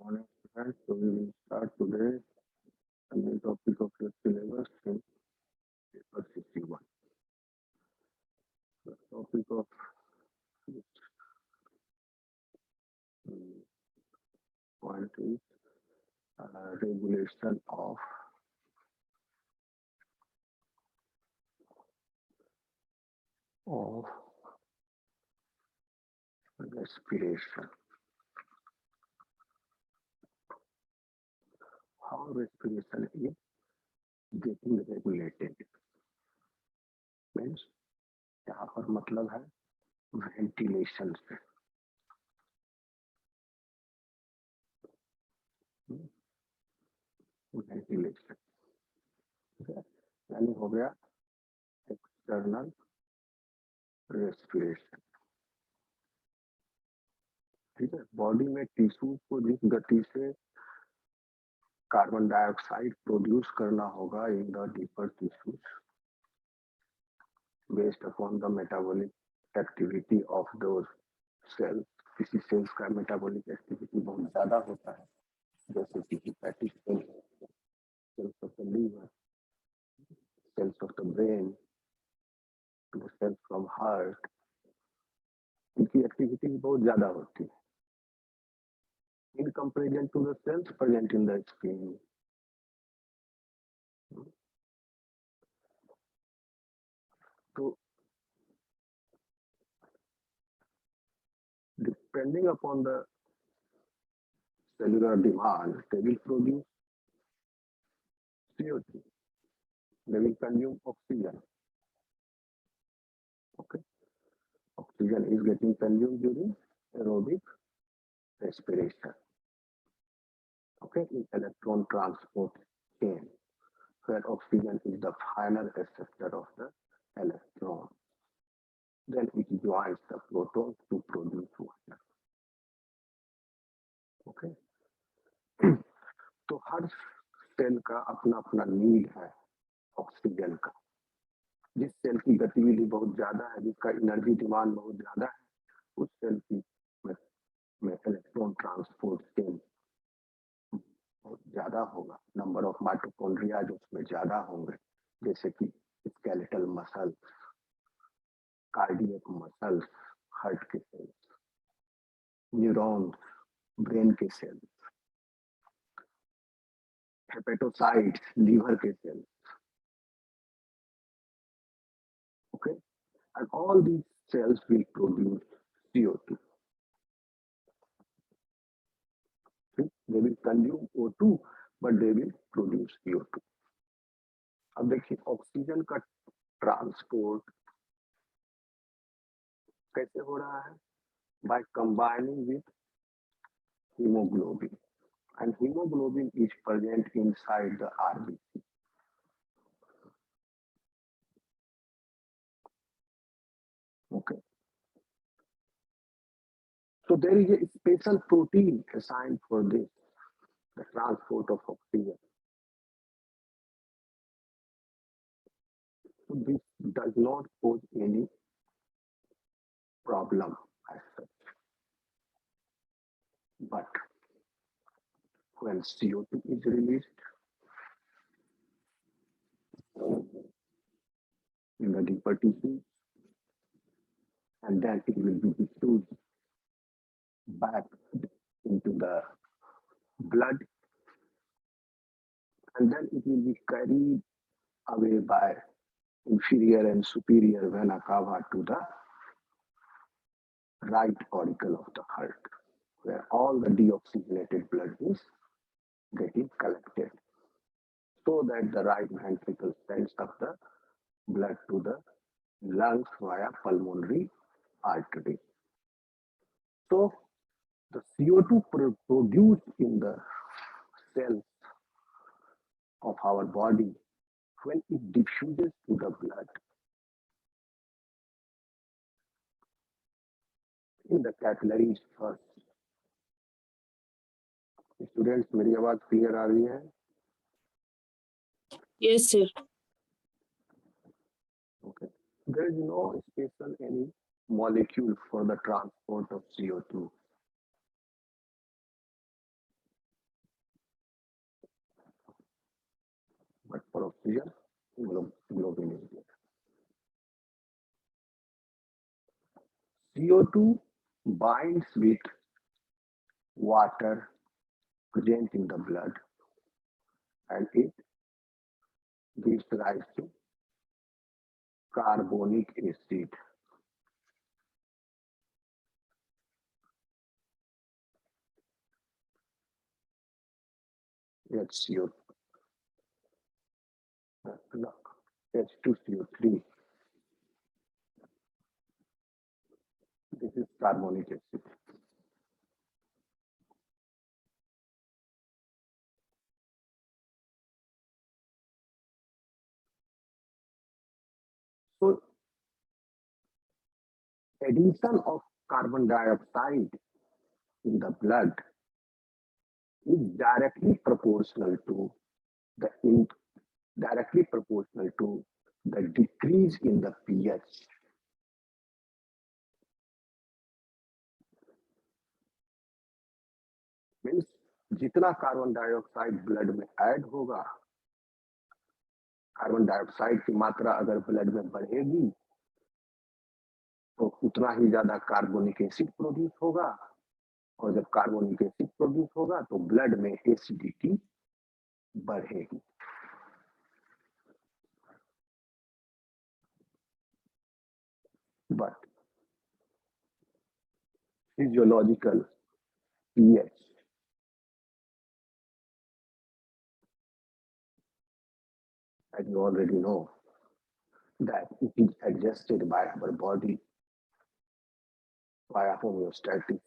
Morning, students. So we will start today a new topic of your syllabus in paper 61. The topic of this um, point is regulation of respiration. How respiration is getting regulated. Means यहाँ पर मतलब है ventilation से ventilation यानी हो गया external respiration. ठीक है, बॉडी में टिश्यू को जिस गति से कार्बन डाइऑक्साइड प्रोड्यूस करना होगा in the deeper tissues based upon the metabolic activity of those cells. किसी सेल्स का मेटाबॉलिक एक्टिविटी बहुत ज्यादा होता है, जैसे कि hepatic cells, cells of the liver, cells of the brain, cells from heart. इनकी एक्टिविटी बहुत ज्यादा होती है in comparison to the cells present in the skin. So, depending upon the cellular demand, they will produce CO2. They will consume oxygen. Okay, oxygen is getting consumed during aerobic respiration. Okay, in electron transport chain, where oxygen is the final acceptor of the electron. Then it joins the proton to produce water. Okay. तो हर cell का अपना अपना need है oxygen का. जिस cell की गतिविधि बहुत ज्यादा है, जिसका एनर्जी डिमांड बहुत ज्यादा है, उस सेल की में इलेक्ट्रॉन ट्रांसपोर्ट चेन बहुत ज्यादा होगा. नंबर ऑफ माइटोकॉन्ड्रिया जो उसमें ज्यादा होंगे, जैसे कि skeletal muscle, cardiac muscles, heart के सेल्स, न्यूरॉन्स, ब्रेन के सेल्स, हेपेटोसाइट्स, लीवर के sales. Okay, and all these cells will produce CO2. Okay? They will consume O2, but they will produce CO2. अब देखिए ऑक्सीजन का transport कैसे हो रहा है? By combining with hemoglobin, and hemoglobin is present inside the RBC. Okay. So there is a special protein assigned for this, the transport of oxygen. So this does not pose any problem as such. But when CO2 is released in the deeper tissues, and then it will be diffused back into the blood, and then it will be carried away by inferior and superior vena cava to the right auricle of the heart, where all the deoxygenated blood is getting collected, so that the right ventricle sends up the blood to the lungs via pulmonary artery. So the CO2 produced in the cells of our body, when it diffuses to the blood, in the capillaries first. Students, मेरी आवाज clear आ रही है? Yes, sir. Okay. There is no special any molecule for the transport of CO2. but for oxygen, globin is there. CO2 binds with water present in the blood and it gives rise to carbonic acid. HCO, no, H2CO3. This is carbonic acid. So addition of carbon dioxide in the blood is directly proportional to the directly proportional to the decrease in the pH. Means जितना carbon dioxide blood में add होगा, carbon dioxide की मात्रा अगर blood में बढ़ेगी तो उतना ही ज्यादा कार्बोनिक एसिड प्रोड्यूस होगा और जब कार्बोनिक एसिड प्रोड्यूस होगा तो ब्लड में एसिडिटी बढ़ेगी. But physiological pH, as you already know, that it is adjusted by our body via homeostatic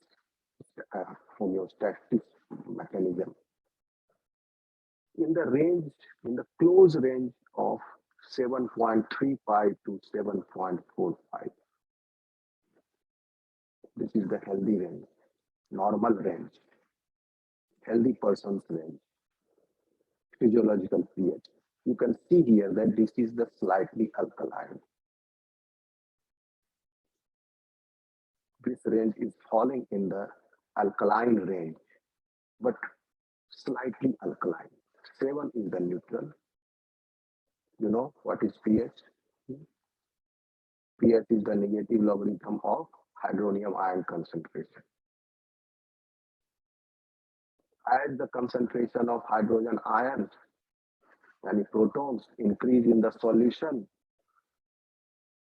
mechanism in the range, in the close range of 7.35 to 7.45. This is the healthy range, normal range, healthy person's range, physiological pH. You can see here that this is the slightly alkaline. This range is falling in the alkaline range, but slightly alkaline. 7 is the neutral. You know what is pH? pH is the negative logarithm of hydronium ion concentration. As the concentration of hydrogen ions and protons increase in the solution,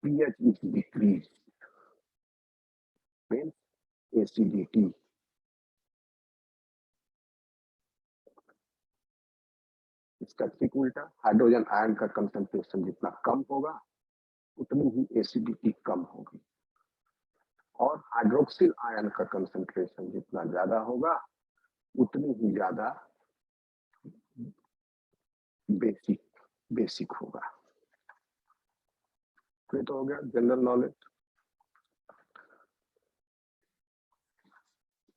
pH is decreased, means acidity. इसका ठीक उल्टा, hydrogen ion का concentration जितना कम होगा उतनी ही acidity कम होगी और hydroxyl ion का कंसंट्रेशन जितना ज्यादा होगा उतनी ही ज्यादा बेसिक होगा. तो ये तो हो गया जनरल नॉलेज.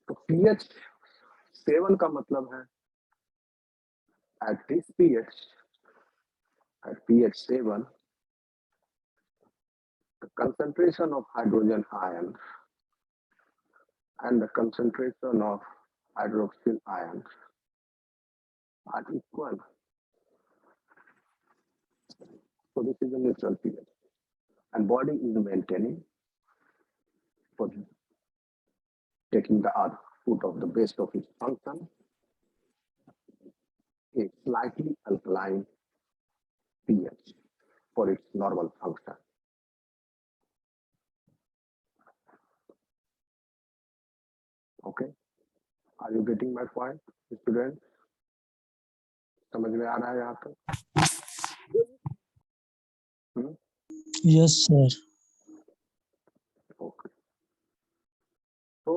तो pH 7 का मतलब है at this pH, at pH 7, the concentration of hydrogen ions and the concentration of hydroxyl ions are equal. So this is a neutral pH. And body is maintaining for taking the output of the best of its function a slightly alkaline pH for its normal function. Okay, are you getting my point, students? समझ में आ रहा है यहाँ तक? Yes, sir. Okay. So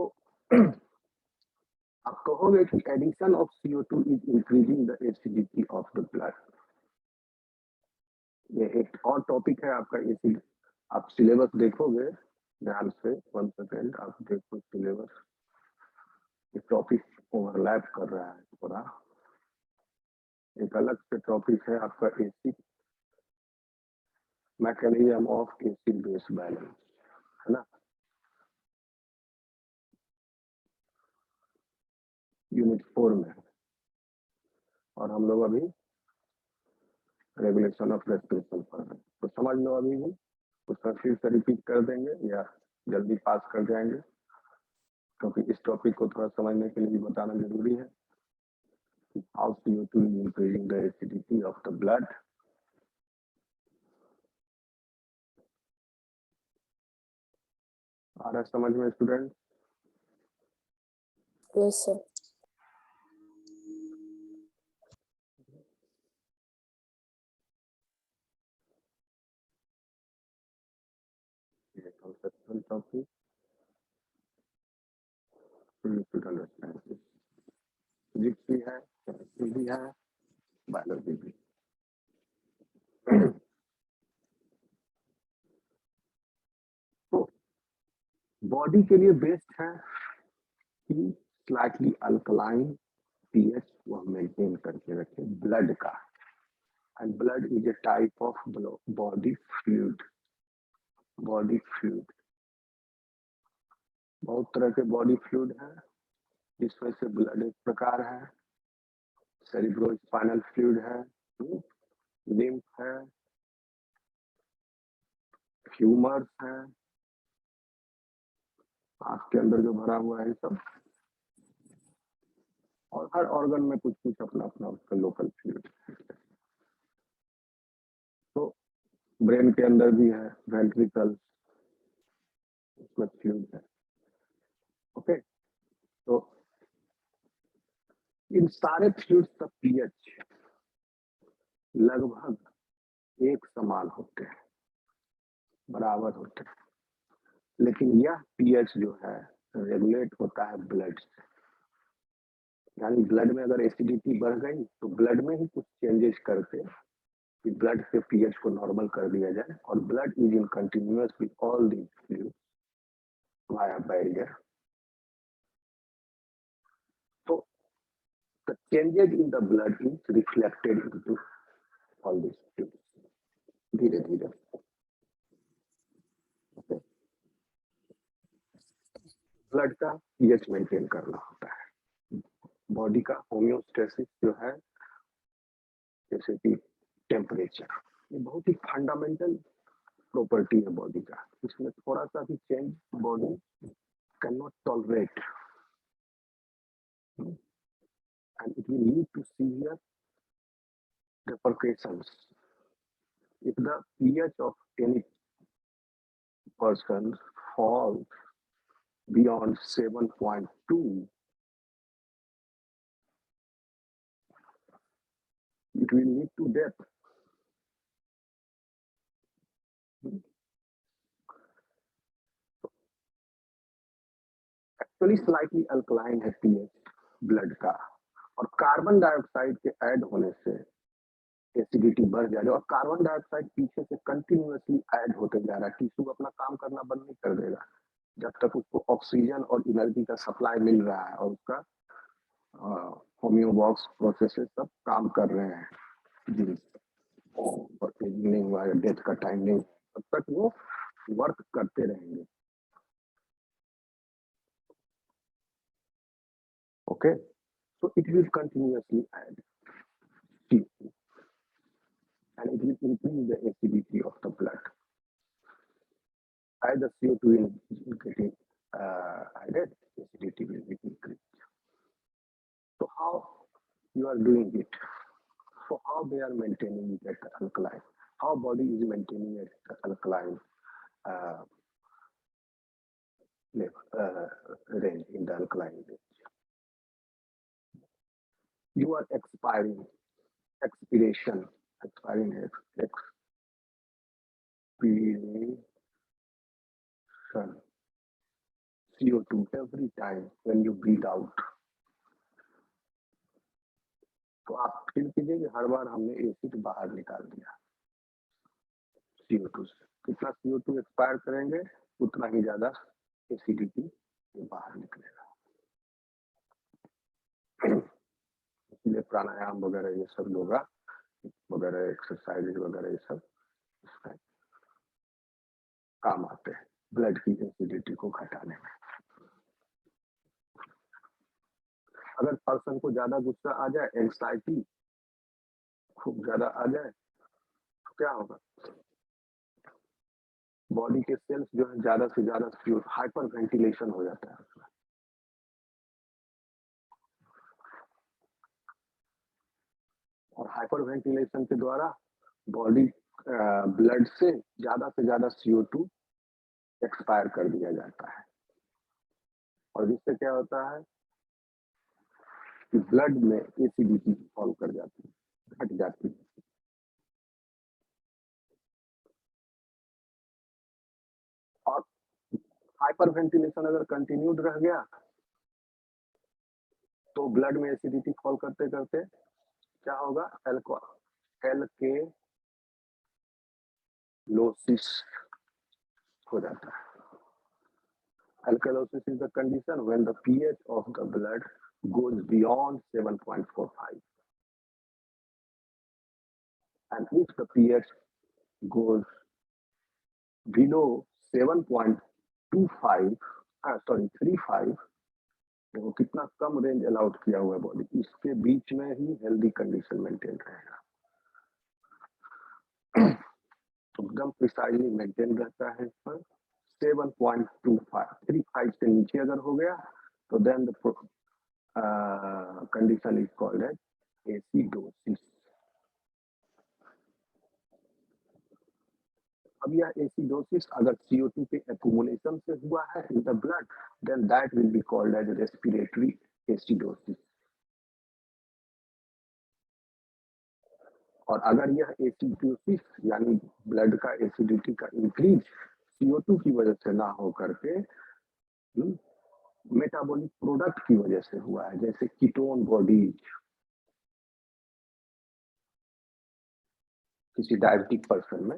आप कहोगे कि addition of CO2 is increasing the acidity of the blood. ये एक और टॉपिक है आपका एसिड. आप सिलेबस देखोगे ध्यान से, 1 सेकेंड आप देखो सिलेबस. ये टॉपिक ओवरलैप कर रहा है थोड़ा. एक अलग से टॉपिक है आपका acid mechanism of acid base balance, है ना. यूनिट 4 में है और हम लोग अभी रेगुलेशन ऑफ रेस्पिरेशन पढ़ रहे हैं, तो समझ लो अभी भी, उसका फिर से रिपीट कर देंगे या जल्दी पास कर जाएंगे, क्योंकि इस टॉपिक को थोड़ा समझने के लिए बताना जरूरी है। How CO2 is increasing the acidity of the blood. आ रहा समझ में student? Yes sir. conceptual topic, you should understand this. Physics भी है, केमिस्ट्री भी है, बायोलॉजी भी। तो बॉडी के लिए बेस्ट है कि स्लाइटली अल्कलाइन पीएच वो मेंटेन करके रखे ब्लड का, and blood is a type of body fluid. Body fluid बहुत तरह के बॉडी फ्लूइड है, जिसमें से ब्लड एक प्रकार है, सेरिब्रोस्पाइनल फ्लूइड है, लिम्फ है, ह्यूमर्स है, आंख के अंदर जो भरा हुआ है सब, और हर ऑर्गन में कुछ कुछ अपना अपना उसका लोकल फ्लूइड। तो ब्रेन के अंदर भी है वेंट्रिकल, उसमें फ्लूइड है। ओके, तो इन सारे फ्लूइड का पीएच लगभग एक समान होते हैं, बराबर होते हैं, लेकिन यह पीएच जो है रेगुलेट होता है ब्लड से। यानी ब्लड में अगर एसिडिटी बढ़ गई तो ब्लड में ही कुछ चेंजेस करके कि ब्लड के पीएच को नॉर्मल कर दिया जाए, और blood is in continuous with all the fluids via barrier. So the changes in the blood is reflected into all these fluids. धीरे धीरे। Okay. ब्लड का पीएच मेंटेन करना होता है। बॉडी का होम्योस्टेसिस जो है, जैसे कि टेम्परेचर, ये बहुत ही फंडामेंटल प्रॉपर्टी है बॉडी का। इसमें थोड़ा सा भी change body can not tolerate, and it will lead to severe repercussions. If the pH of any person falls beyond 7.2, it will lead to death. Actually slightly alkaline है pH blood का, और carbon dioxide के add होने से acidity बढ़ जा रही है, और कार्बन डाइऑक्साइड पीछे से कंटिन्यूअसली ऐड होते जा रहा है। टिश्यू अपना काम करना बंद नहीं कर देगा जब तक उसको ऑक्सीजन और एनर्जी का सप्लाई मिल रहा है, और उसका होम्योबॉक्स प्रोसेसेस सब काम कर रहे हैं जी, और नहीं हुआ है, डेथ का टाइम नहीं, तब तक वो वर्क करते रहेंगे। Okay, so it will continuously add CO2 and it will increase the acidity of the blood. As the CO2 is getting added, acidity will be increased. So how you are doing it? So how they are maintaining it at alkaline? How body is maintaining it at alkaline range, in the alkaline range? You are expiring, expiration, expiring, expiration CO2 every time when you breathe out. तो आप feel कीजिए कि हर बार हमने acid बाहर निकाल दिया CO2 से। कितना CO2 एक्सपायर करेंगे उतना ही ज्यादा एसिडिटी बाहर निकलेगा। इसलिए प्राणायाम वगैरह ये सब, योगा वगैरह, एक्सरसाइज वगैरह, ये सब काम आते हैं ब्लड की एसिडिटी को घटाने में। अगर पर्सन को ज्यादा गुस्सा आ जाए, एंग्जाइटी खूब ज्यादा आ जाए, क्या होगा, बॉडी के सेल्स जो है ज्यादा से ज्यादा हाइपर वेंटिलेशन हो जाता है। और हाइपर वेंटिलेशन के द्वारा बॉडी ब्लड से ज्यादा CO2 एक्सपायर कर दिया जाता है, और जिससे क्या होता है कि ब्लड में एसिडिटी फॉल कर जाती है, घट जाती है। और हाइपर वेंटिलेशन अगर कंटिन्यूड रह गया तो ब्लड में एसिडिटी फॉल करते करते क्या होगा, एल्केलोसिस हो जाता है। Alkalosis is the condition when the pH of the blood goes beyond 7.45, and if the pH goes below 7.25, 35, देखो कितना कम रेंज अलाउड किया हुआ है बॉडी, इसके बीच में ही हेल्दी कंडीशन मेंटेन रहेगा, एकदम प्रिसाइजली मेंटेन रहता है। इस पर 7.35 से नीचे अगर हो गया तो then the condition is called as acidosis. अब यह एसिडोसिस अगर CO2 के एक्यूमुलेशन से हुआ है in the blood, then that will be called as respiratory acidosis. और अगर यह एसिडोसिस यानी ब्लड का एसिडिटी का इंक्रीज CO2 की वजह से ना हो करके मेटाबॉलिक प्रोडक्ट की वजह से हुआ है, जैसे कीटोन बॉडीज, किसी डायबिटिक पर्सन में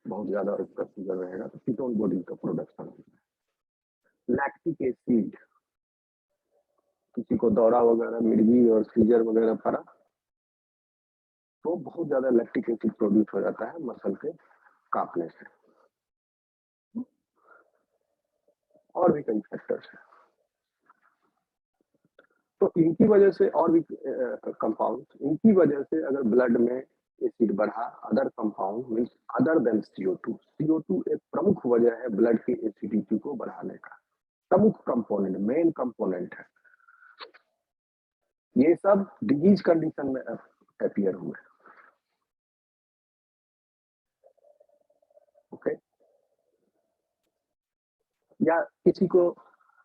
बहुत ज्यादा उसका शुगर रहेगा तो कीटोन बॉडी का प्रोडक्शन होगा। लैक्टिक एसिड, किसी को दौरा वगैरह, मिर्गी और सीजर वगैरह पड़ा तो बहुत ज्यादा लैक्टिक एसिड प्रोड्यूस हो जाता है मसल के कांपने से। और भी कई फैक्टर्स हैं, तो इनकी वजह से और भी कंपाउंड, इनकी वजह से अगर ब्लड में एसिड बढ़ा, other compound means other than CO2 एक प्रमुख वजह है ब्लड की एसिडिटी को बढ़ाने का, प्रमुख कंपोनेंट, मेन कंपोनेंट है। ये सब डिजीज कंडीशन में अपीयर हुए। ओके, या किसी को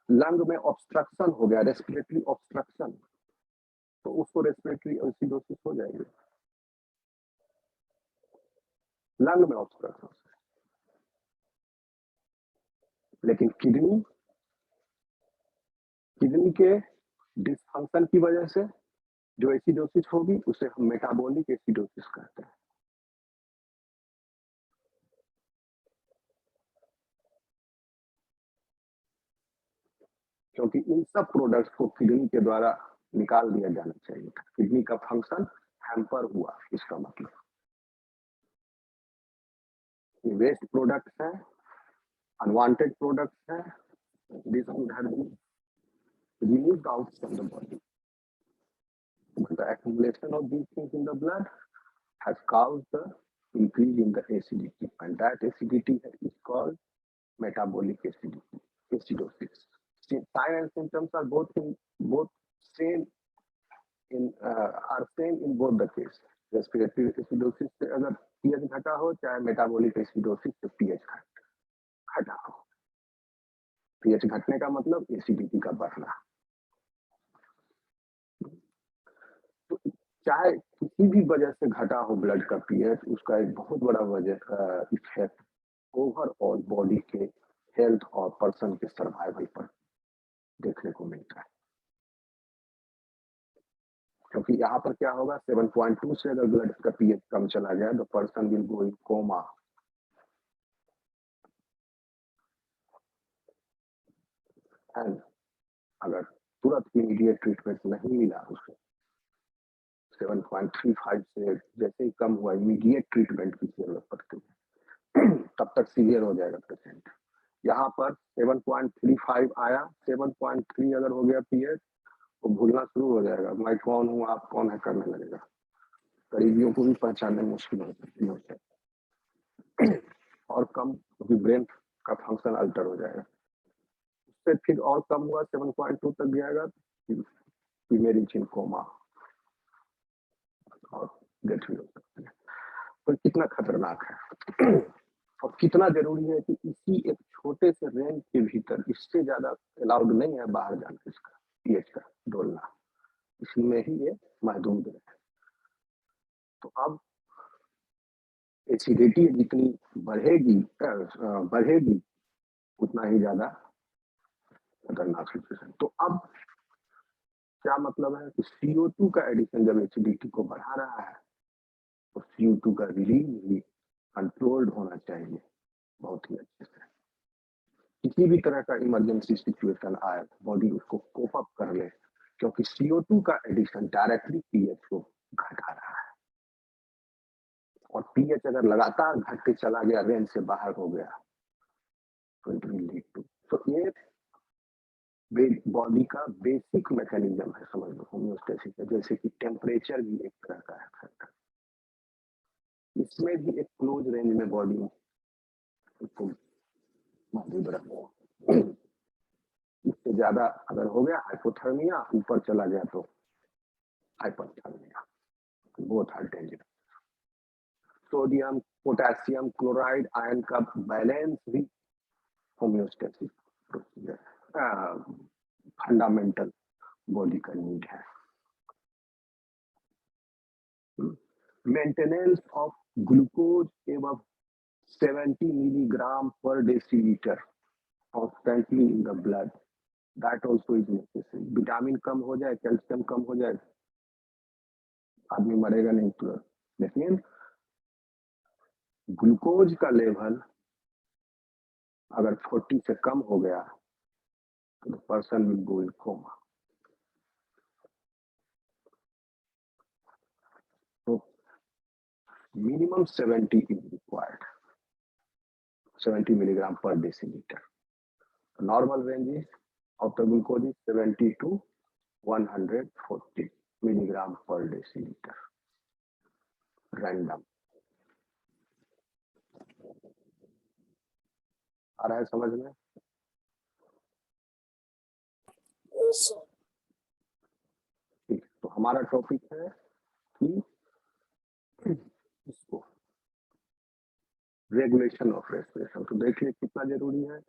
लंग में ऑब्स्ट्रक्शन हो गया, रेस्पिरेटरी ऑब्स्ट्रक्शन, तो उसको रेस्पिरेटरी एसिडोसिस हो जाएगी, लंग में ऑब्स्ट्रक्शन। लेकिन किडनी के डिसफंक्शन की वजह से जो एसिडोसिस होगी उसे हम मेटाबॉलिक एसिडोसिस कहते हैं। क्योंकि इन सब प्रोडक्ट्स को किडनी के द्वारा निकाल दिया जाना चाहिए, किडनी का फंक्शन हैम्पर हुआ, इसका मतलब ये वेस्ट प्रोडक्ट्स हैं, अनवांटेड प्रोडक्ट्स हैं, this would have been removed out from the body, but the accumulation of these things in the blood has caused the increase in the acidity, and that acidity is called metabolic acidity, acidosis. Signs and symptoms are same in both the case. Respiratory acidosis से अगर pH घटा हो, चाहे metabolic acidosis से pH घटा हो। PH घटने का मतलब एसिडिटी का बढ़ना। तो चाहे किसी भी वजह से घटा हो ब्लड का पीएच, उसका एक बहुत बड़ा वजह इफेक्ट ओवरऑल बॉडी के हेल्थ और पर्सन के सर्वाइवल पर देखने को मिलता है। क्योंकि यहाँ पर क्या होगा, 7.2 से अगर ब्लड का पीएच कम चला गया तो person will go in coma. And अगर तुरंत इमीडिएट ट्रीटमेंट नहीं मिला उसे, 7.35 से जैसे ही कम हुआ इमीडिएट ट्रीटमेंट की जरूरत पड़ती है, तब तक सीवियर हो जाएगा पेशेंट। यहाँ पर 7.35 आया, 7.3 अगर हो गया पीएच, वो भूलना शुरू हो जाएगा, मैं कौन हूँ, आप कौन है, करने लगेगा। करीबियों को भी पहचानने मुश्किल हो सकती है और कम, क्योंकि ब्रेन का फंक्शन अल्टर हो जाएगा। उससे फिर और कम हुआ 7.2 तक जाएगा, फीमेल इन कोमा और डेथ भी हो सकती है। तो कितना खतरनाक है और कितना जरूरी है कि इसी एक छोटे से रेंज के भीतर, इससे ज्यादा अलाउड नहीं है बाहर जाना, इसका पीएच का डोलना, इसमें ही ये महदूद है। तो अब एसिडिटी जितनी बढ़ेगी उतना ही ज्यादा खतरनाक सिचुएशन। तो अब क्या मतलब है कि CO2 का एडिशन जब एसिडिटी को बढ़ा रहा है तो CO2 का रिलीज भी कंट्रोल्ड होना चाहिए बहुत ही अच्छे से। किसी भी तरह का इमरजेंसी सिचुएशन आए, बॉडी उसको कोप अप कर ले, क्योंकि CO2 का एडिशन डायरेक्टली पीएच को घटा रहा है और पीएच अगर लगातार घटते चला गया, रेंज से बाहर हो गया, तो इट विल लीड टू। तो ये बॉडी का बेसिक मैकेनिज्म है, समझ लो होम्योस्टेसिस है। जैसे कि टेम्परेचर भी एक तरह का है फैक्टर, इसमें भी एक क्लोज रेंज में बॉडी उसको मौजूद रखो। इससे ज्यादा अगर हो गया हाइपोथर्मिया, ऊपर चला गया तो hyperthermia, both are dangerous. Sodium, potassium chloride, ion का बैलेंस भी होम्योस्टेसिस प्रोसीजर फंडामेंटल बॉडी का नीड है। मेंटेनेंस ऑफ ग्लूकोज एवं 70 milligram per deciliter constantly in the blood, that also is necessary. Vitamin कम हो जाए, कैल्शियम कम हो जाए, आदमी मरेगा नहीं तुरंत, लेकिन ग्लूकोज का लेवल अगर 40 से कम हो गया तो person will go in coma. तो minimum 70 is required, 70 milligram per deciliter. The normal range of the glucose is 70 to 140 milligram per deciliter. Random आ रहा है समझ में? ठीक, तो हमारा टॉपिक है कि इसको रेगुलेशन ऑफ रेस्पिरेशन। तो देखिए कितना जरूरी है।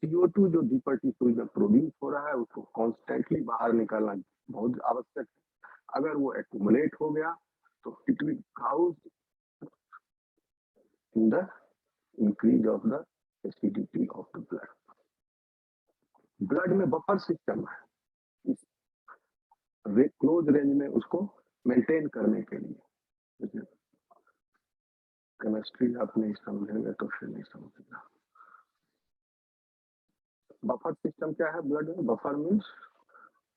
CO2 जो डीपर टिश्यूज में प्रोड्यूस हो रहा है उसको कॉन्स्टेंटली बाहर निकालना बहुत आवश्यक है। अगर वो एक्यूमुलेट हो गया तो it will cause in the increase of the acidity of the blood. Blood में बफर सिस्टम है, इस क्लोज रेंज में उसको मेंटेन करने के लिए। केमिस्ट्री आप नहीं समझेंगे तो फिर नहीं समझेगा। बफर सिस्टम क्या है ब्लड में? बफर मीन्स,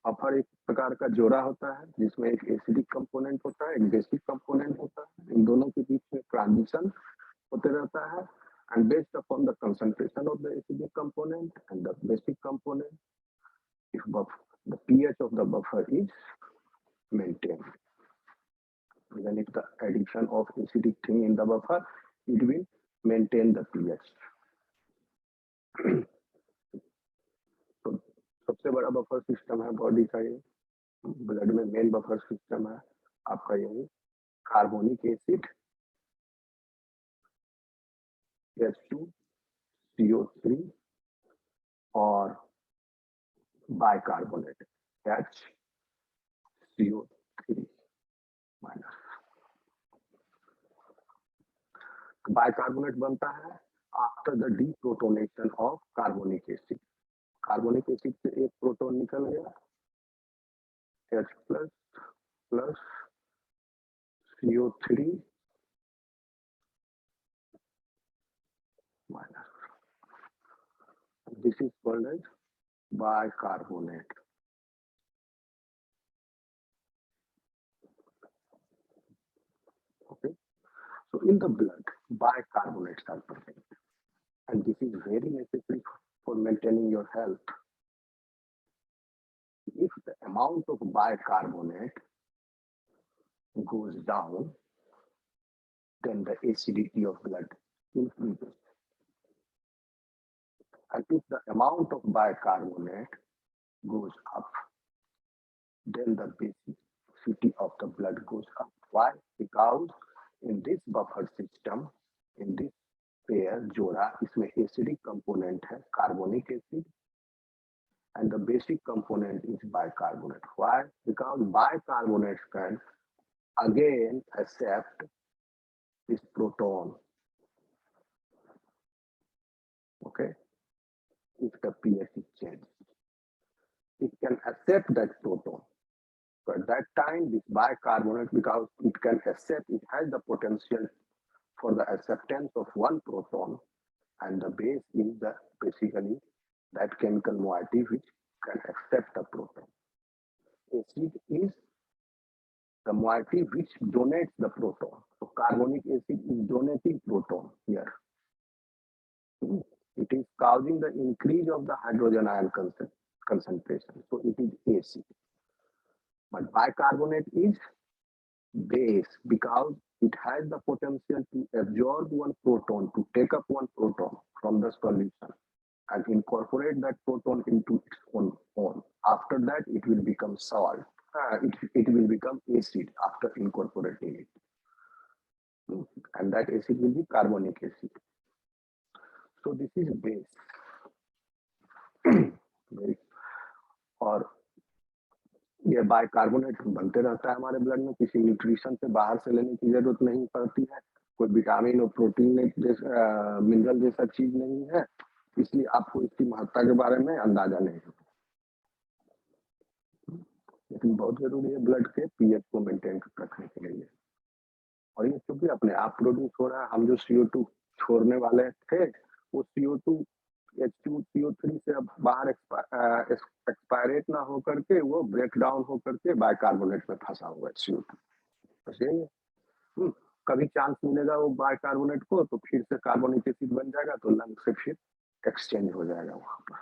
बफर एक प्रकार का जोड़ा होता है जिसमें एक एसिडिक कंपोनेंट होता है, एक बेसिक कंपोनेंट होता है। इन दोनों के बीच में ट्रांजिशन होते रहता है and based upon the concentration of the acidic component and the basic component, if the pH of the buffer is maintained, then if the addition of acidic thing in the buffer, it will maintain the pH. तो सबसे बड़ा buffer system है body का ये, blood में main buffer system है आपका यही कार्बोनिक एसिड, H2, CO3 और बाइकार्बोनेट HCO3 माइनस। बाइकार्बोनेट बनता है after the deprotonation of carbonic acid. Carbonic acid से एक प्रोटॉन निकल गया, H plus plus CO3 minus, this is called as bicarbonate. Okay, so in the blood bicarbonates are present and this is very necessary for maintaining your health. If the amount of bicarbonate goes down, then the acidity of blood increases. And if the amount of bicarbonate goes up, then the basicity of the blood goes up. Why? Because in this buffer system, in this pair जोड़ा, इसमें acidic component है carbonic acid and the basic component is bicarbonate. Why? Because bicarbonate can again accept this proton. Okay, if the pH is changed, it can accept that proton. So at that time, this bicarbonate, because it can accept, it has the potential for the acceptance of one proton, and the base is the basically that chemical moiety which can accept the proton. Acid is the moiety which donates the proton. So carbonic acid is donating proton here. It is causing the increase of the hydrogen ion concentration. So it is acid. But bicarbonate is base because it has the potential to absorb one proton, to take up one proton from the solution and incorporate that proton into its own form. After that, it will become salt. It will become acid after incorporating it. And that acid will be carbonic acid. So this is base. और ये bicarbonate बनते रहता है हमारे blood में, किसी nutrition से बाहर से लेने की जरूरत नहीं पड़ती है, कोई विटामिन और प्रोटीन मिनरल जैसा चीज नहीं है, इसलिए आपको इसकी महत्ता के बारे में अंदाजा नहीं है। लेकिन बहुत जरूरी है ब्लड के पीएच को मेंटेन रखने के लिए। और ये क्योंकि अपने आप प्रोड्यूस हो रहा है, हम जो CO2 छोड़ने वाले थे वो CO2 H2 CO3 से अब बाहर एक्सपायरेट ना हो करके वो ब्रेक डाउन हो करके बाइकार्बोनेट में फंसा हुआ है CO2। बस यही है। कभी चांस मिलेगा वो बाइकार्बोनेट को तो फिर से कार्बोनिक एसिड बन जाएगा, तो लंग से फिर एक्सचेंज हो जाएगा वहां पर।